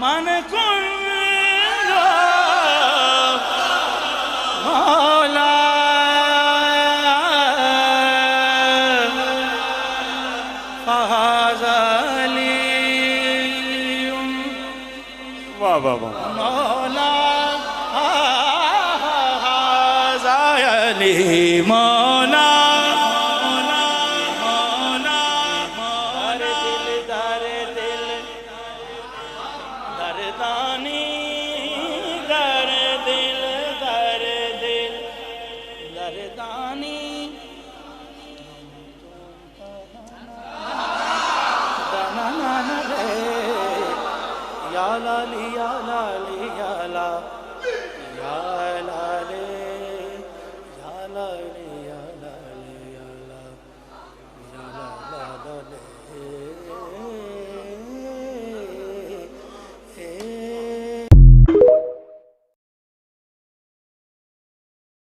मन कुल मौला फहाज़ली वाह वाह वाह मौला फहाज़ली मौला दरदानी दर दिल दरदानी दाना रे या लाली या लाली या ला या लाली